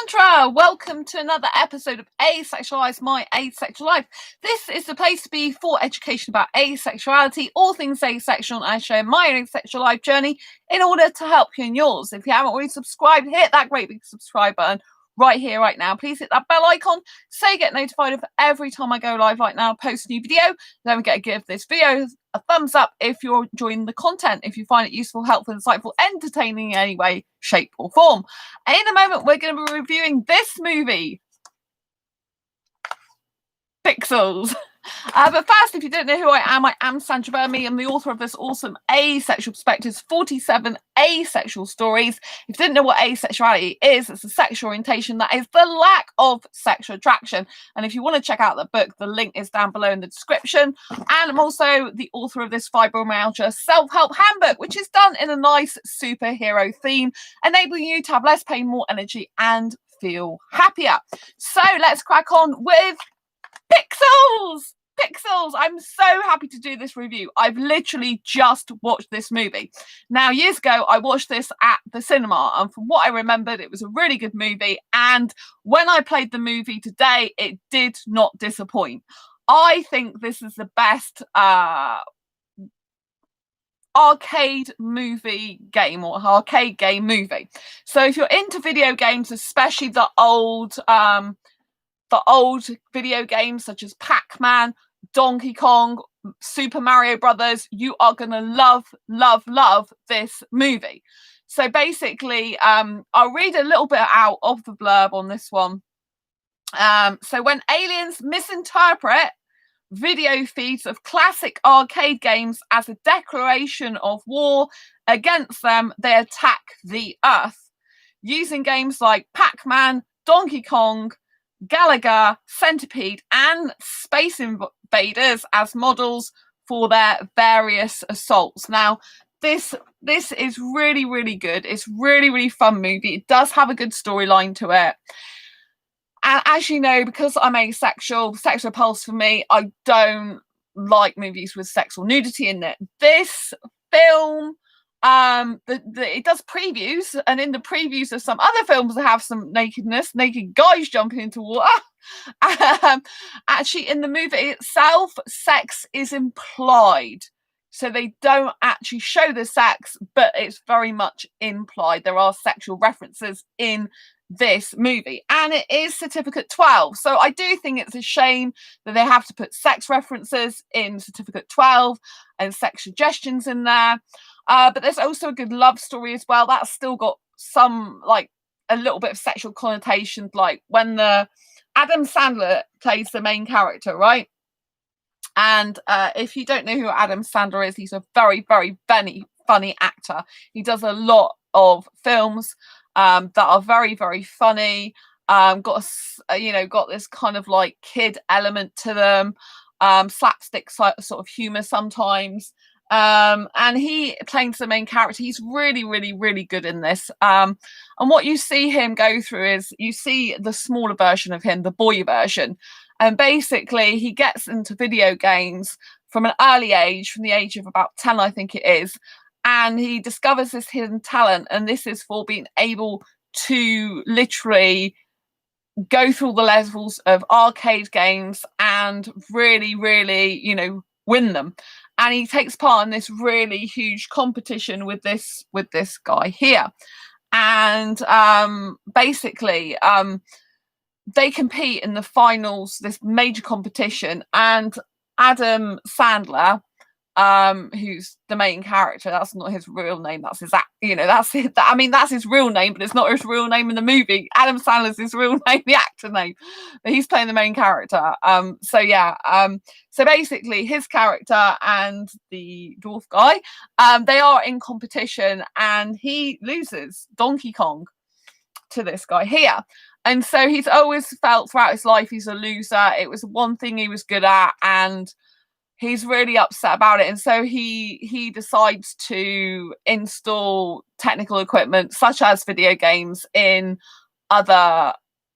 Sandra, welcome to another episode of Asexualise, my asexual life. This is the place to be for education about asexuality, all things asexual, and I share my own asexual life journey in order to help you in yours. If you haven't already subscribed, hit that great big subscribe button right here, right now. Please hit that bell icon so you get notified of every time I go live right now, post a new video. Don't forget to give this video a thumbs up if you're enjoying the content, if you find it useful, helpful, insightful, entertaining in any way, shape or form. And in a moment, we're going to be reviewing this movie, Pixels. But first, if you don't know who I am Sandra Burmy. I'm the author of this awesome Asexual Perspectives, 47 asexual stories. If you didn't know what asexuality is, it's a sexual orientation that is the lack of sexual attraction. And if you want to check out the book, the link is down below in the description. And I'm also the author of this fibromyalgia self-help handbook, which is done in a nice superhero theme, enabling you to have less pain, more energy, and feel happier. So let's crack on with Pixels! I'm so happy to do this review. I've literally just watched this movie. Now, years ago, I watched this at the cinema, and from what I remembered, it was a really good movie. And when I played the movie today, it did not disappoint. I think this is the best arcade movie game or arcade game movie. So if you're into video games, especially the old video games such as Pac-Man, Donkey Kong, Super Mario Brothers, you are going to love this movie. So basically, I'll read a little bit out of the blurb on this one. So when aliens misinterpret video feeds of classic arcade games as a declaration of war against them, they attack the Earth. Using games like Pac-Man, Donkey Kong, Galaga, Centipede, and Space Invaders as models for their various assaults. Now, this is really good. It's really fun movie. It does have a good storyline to it. And as you know, because I'm asexual, sexual repulse for me, I don't like movies with sexual nudity in it. This film, it does previews, and in the previews of some other films that have some nakedness, naked guys jumping into water. Actually, in the movie itself, sex is implied. So they don't actually show the sex, but it's very much implied. There are sexual references in this movie, and it is certificate 12. So I do think it's a shame that they have to put sex references in certificate 12 and sex suggestions in there. But there's also a good love story as well. That's still got some, like, a little bit of sexual connotations, like when Adam Sandler plays the main character, right? And if you don't know who Adam Sandler is, he's a very funny actor. He does a lot of films that are very funny. Got this kind of like kid element to them, slapstick sort of humor sometimes. And he plays the main character. He's really good in this. And what you see him go through is you see the smaller version of him, the boy version. And basically he gets into video games from an early age, from the age of about 10, I think it is. And he discovers this hidden talent. And this is for being able to literally go through the levels of arcade games and really, win them. And he takes part in this really huge competition with this guy here. And basically, they compete in the finals, this major competition. And Adam Sandler, who's the main character, that's not his real name, that's his that's his real name, but it's not his real name in the movie. Adam Sandler's his real name, the actor name, but he's playing the main character. So basically his character and the dwarf guy, they are in competition, and he loses Donkey Kong to this guy here. And so he's always felt throughout his life he's a loser. It was one thing he was good at, and he's really upset about it. And so he decides to install technical equipment such as video games in other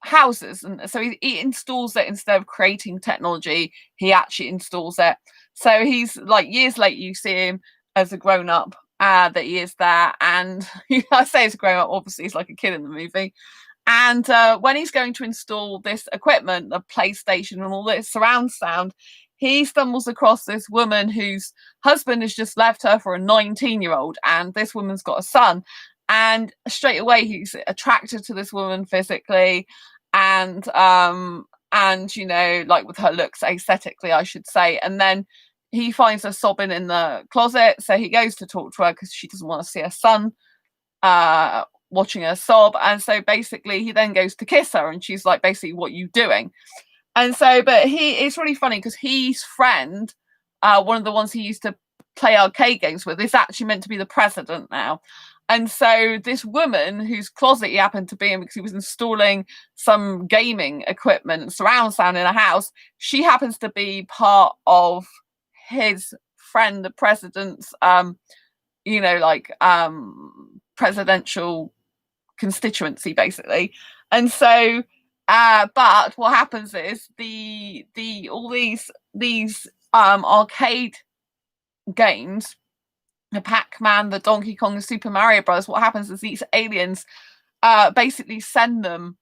houses. And so he installs it. Instead of creating technology, he actually installs it. So he's like, years later, you see him as a grown-up, that he is there. And I say as a grown-up, obviously he's like a kid in the movie. And when he's going to install this equipment, the PlayStation and all this surround sound, he stumbles across this woman whose husband has just left her for a 19-year-old, and this woman's got a son. And straight away, he's attracted to this woman physically, and you know, like with her looks, aesthetically, I should say. And then he finds her sobbing in the closet, so he goes to talk to her because she doesn't want to see her son watching her sob. And so basically he then goes to kiss her, and she's like, basically, what you doing? And so, but it's really funny because his friend, one of the ones he used to play arcade games with, is actually meant to be the president now. And so this woman whose closet he happened to be in because he was installing some gaming equipment and surround sound in a house, she happens to be part of his friend, the president's you know, like presidential constituency, basically. And so but what happens is the all these arcade games, the Pac-Man, the Donkey Kong, the Super Mario Bros., what happens is these aliens basically send them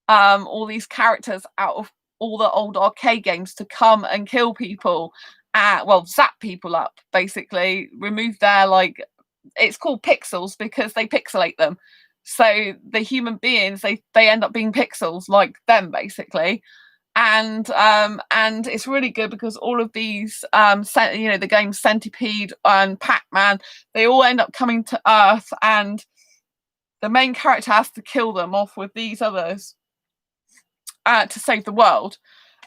all these characters out of all the old arcade games to come and kill people, well, zap people up, basically, remove their, like, it's called pixels because they pixelate them. So the human beings, they end up being pixels like them, basically. And it's really good because all of these you know, the games Centipede and Pac-Man, they all end up coming to Earth, and the main character has to kill them off with these others to save the world.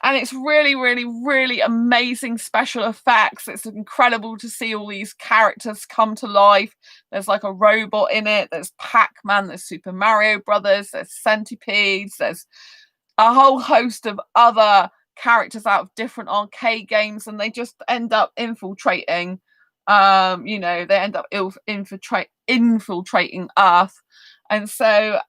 And it's really, really, really amazing special effects. It's incredible to see all these characters come to life. There's like a robot in it. There's Pac-Man. There's Super Mario Brothers. There's Centipedes. There's a whole host of other characters out of different arcade games, and they just end up infiltrating. You know, they end up infiltrating Earth. And so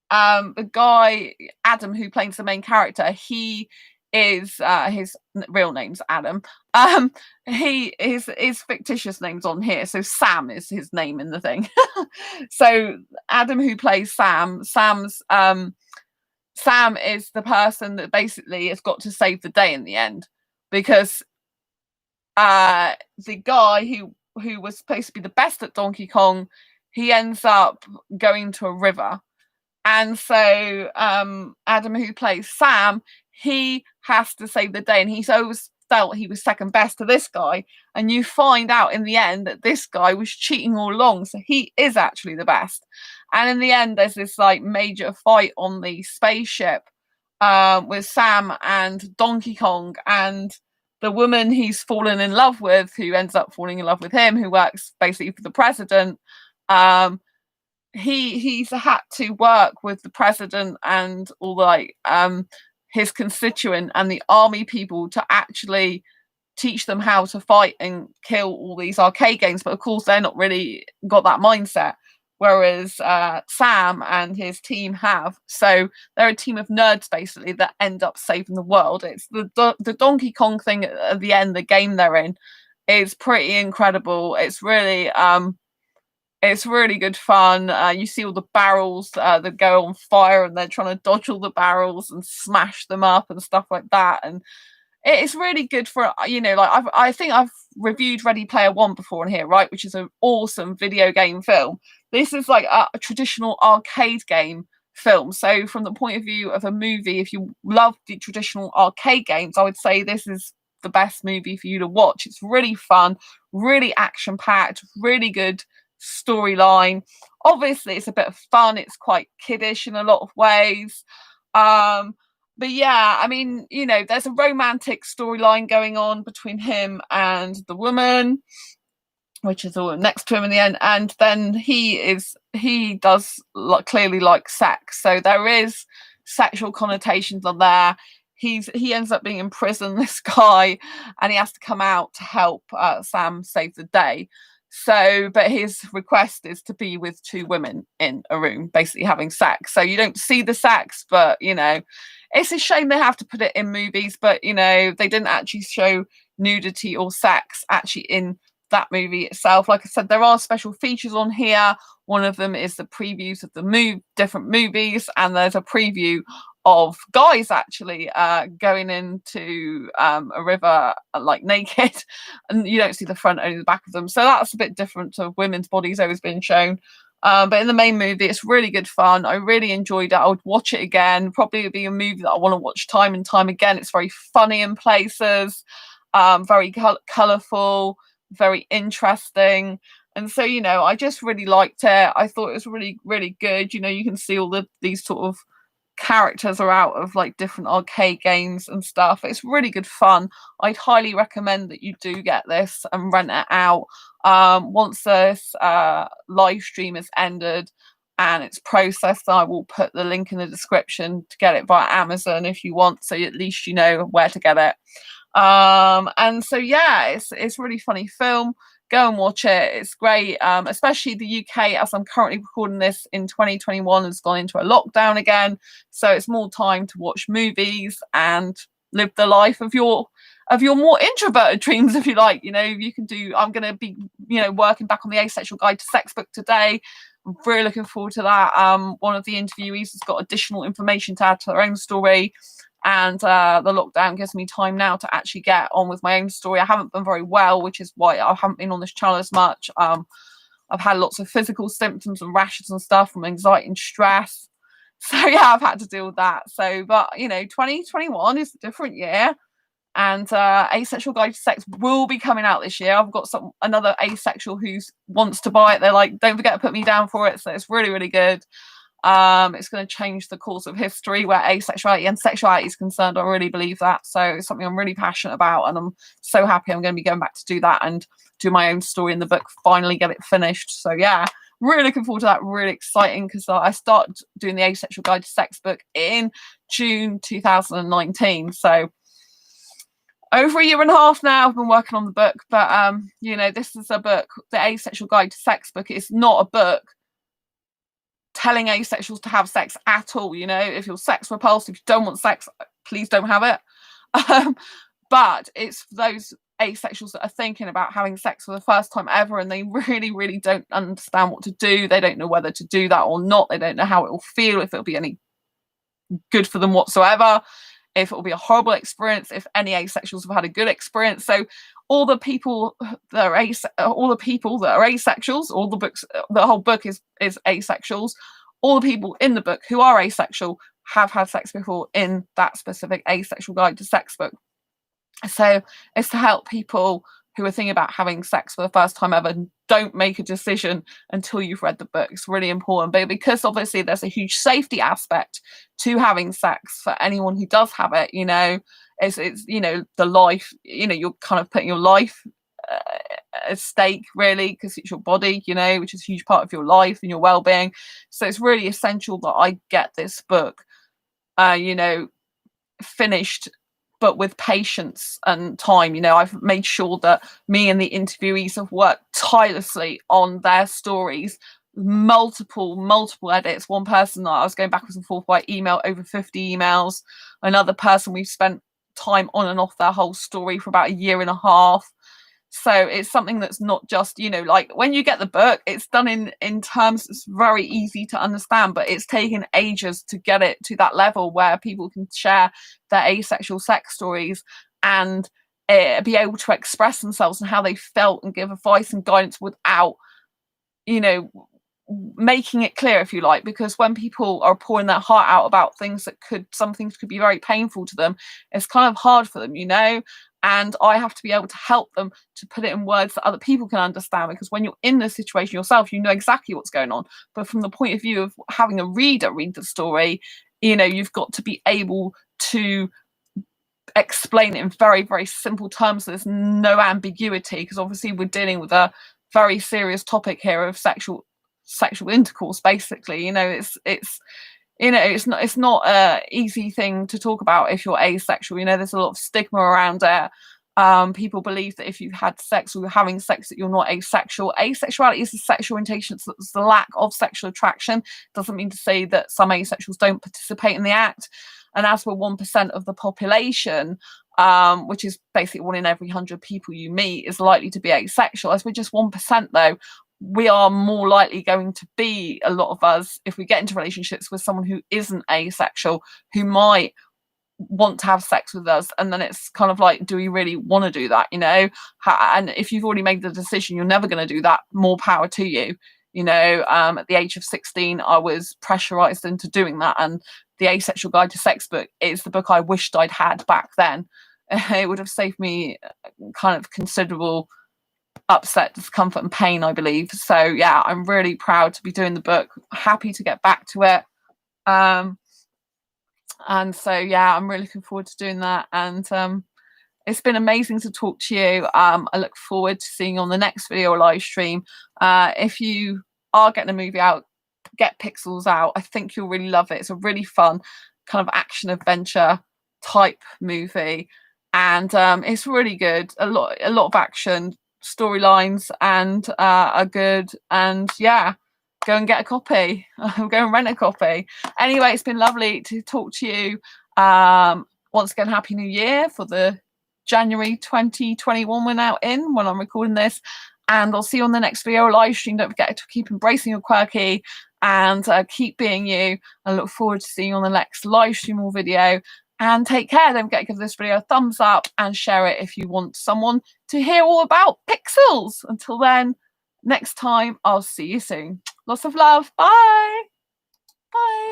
the guy Adam, who plays the main character, he is his real name's Adam. He is his fictitious name's on here, so Sam is his name in the thing. So Adam, who plays Sam's Sam is the person that basically has got to save the day in the end, because the guy who was supposed to be the best at Donkey Kong, he ends up going to a river. And so Adam, who plays Sam, he has to save the day, and he's always felt he was second best to this guy. And you find out in the end that this guy was cheating all along, so he is actually the best. And in the end, there's this like major fight on the spaceship with Sam and Donkey Kong, and the woman he's fallen in love with, who ends up falling in love with him, who works basically for the president. He's had to work with the president and all like his constituent and the army people to actually teach them how to fight and kill all these arcade games. But of course, they're not really got that mindset, whereas Sam and his team have. So they're a team of nerds, basically, that end up saving the world. It's the Donkey Kong thing at the end, the game they're in, is pretty incredible. It's really good fun. You see all the barrels that go on fire, and they're trying to dodge all the barrels and smash them up and stuff like that. And it's really good for, you know, like I think I've reviewed Ready Player One before in here, right, which is an awesome video game film. This is like a traditional arcade game film. So from the point of view of a movie, if you love the traditional arcade games, I would say this is the best movie for you to watch. It's really fun, really action packed, really good storyline. Obviously it's a bit of fun, it's quite kiddish in a lot of ways, but yeah, I mean, you know, there's a romantic storyline going on between him and the woman, which is all next to him in the end. And then he does clearly like sex, so there is sexual connotations on there. He ends up being in prison, this guy, and he has to come out to help Sam save the day. So, but his request is to be with two women in a room, basically having sex. So you don't see the sex, but, you know, it's a shame they have to put it in movies, but, you know, they didn't actually show nudity or sex actually in that movie itself. Like I said, there are special features on here. One of them is the previews of the different movies, and there's a preview of guys actually going into a river like naked, and you don't see the front, only the back of them. So that's a bit different to women's bodies always being shown. But in the main movie, it's really good fun. I really enjoyed it. I would watch it again. Probably would be a movie that I want to watch time and time again. It's very funny in places, very colourful, very interesting. And so, I just really liked it. I thought it was really, really good. You can see all these sort of characters are out of like different arcade games and stuff. It's really good fun. I'd highly recommend that you do get this and rent it out. Once this live stream is ended and it's processed, I will put the link in the description to get it via Amazon if you want, so at least you know where to get it. And so yeah, it's really funny film. Go and watch it. It's great. Especially the UK, as I'm currently recording this in 2021, has gone into a lockdown again. So it's more time to watch movies and live the life of your more introverted dreams, if you like. You can do. I'm going to be, working back on the Asexual Guide to Sex book today. I'm really looking forward to that. One of the interviewees has got additional information to add to their own story. And the lockdown gives me time now to actually get on with my own story. I haven't been very well, which is why I haven't been on this channel as much. I've had lots of physical symptoms and rashes and stuff from anxiety and stress. So yeah, I've had to deal with that. So, but 2021 is a different year, and Asexual Guide to Sex will be coming out this year. I've got another asexual who wants to buy it. They're like, don't forget to put me down for it. So it's really, really good. It's going to change the course of history where asexuality and sexuality is concerned. I really believe that. So it's something I'm really passionate about, and I'm so happy I'm going to be going back to do that and do my own story in the book, finally get it finished. So yeah, really looking forward to that. Really exciting, because I started doing the Asexual Guide to Sex book in June 2019. So over a year and a half now I've been working on the book. But this is a book, the Asexual Guide to Sex book. It's not a book telling asexuals to have sex at all. If you're sex repulsed, if you don't want sex, please don't have it. But it's for those asexuals that are thinking about having sex for the first time ever, and they really, really don't understand what to do. They don't know whether to do that or not. They don't know how it will feel, if it'll be any good for them whatsoever, if it will be a horrible experience, if any asexuals have had a good experience. So all the people that are asexuals, all the books, the whole book is asexuals. All the people in the book who are asexual have had sex before in that specific Asexual Guide to Sex book. So it's to help people who are thinking about having sex for the first time ever. Don't make a decision until you've read the book. It's really important. But because obviously there's a huge safety aspect to having sex for anyone who does have it, it's the life, you're kind of putting your life at stake, really, because it's your body, which is a huge part of your life and your well-being. So it's really essential that I get this book finished, but with patience and time. I've made sure that me and the interviewees have worked tirelessly on their stories, multiple edits. One person that I was going backwards and forth by email, over 50 emails. Another person we've spent time on and off their whole story for about a year and a half. So it's something that's not just, like when you get the book, it's done in terms that's very easy to understand, but it's taken ages to get it to that level where people can share their asexual sex stories and be able to express themselves and how they felt and give advice and guidance without, making it clear, if you like. Because when people are pouring their heart out about things some things could be very painful to them, it's kind of hard for them, and I have to be able to help them to put it in words that other people can understand, because when you're in the situation yourself, you know exactly what's going on. But from the point of view of having a reader read the story, you've got to be able to explain it in very, very simple terms. So there's no ambiguity, because obviously we're dealing with a very serious topic here of sexual intercourse. Basically, it's not a easy thing to talk about if you're asexual. There's a lot of stigma around it. People believe that if you've had sex or you're having sex that you're not asexual. Asexuality is a sexual orientation, so it's the lack of sexual attraction. Doesn't mean to say that some asexuals don't participate in the act. And as we're 1% of the population, which is basically 1 in every 100 people you meet is likely to be asexual. As we're just 1% though, we are more likely going to be, a lot of us, if we get into relationships with someone who isn't asexual, who might want to have sex with us, and then it's kind of like, do we really want to do that, you know? And if you've already made the decision you're never going to do that, more power to you, you know. At the age of 16 I was pressurized into doing that, and the Asexual Guide to Sex book is the book I wished I'd had back then. It would have saved me kind of considerable upset, discomfort and pain, I believe. So yeah, I'm really proud to be doing the book, happy to get back to it. And so yeah, I'm really looking forward to doing that. And it's been amazing to talk to you. I look forward to seeing you on the next video or live stream. If you are getting a movie out, get Pixels out. I think you'll really love it. It's a really fun kind of action adventure type movie, and it's really good. A lot of action, storylines, and are good. And yeah, go and get a copy. Go and rent a copy. Anyway, it's been lovely to talk to you. Once again, Happy New Year for the January 2021 we're now in when I'm recording this. And I'll see you on the next video or live stream. Don't forget to keep embracing your quirky and keep being you. I look forward to seeing you on the next live stream or video. And take care. Don't forget to give this video a thumbs up and share it if you want someone to hear all about pixels. Until then, next time, I'll see you soon. Lots of love. Bye. Bye.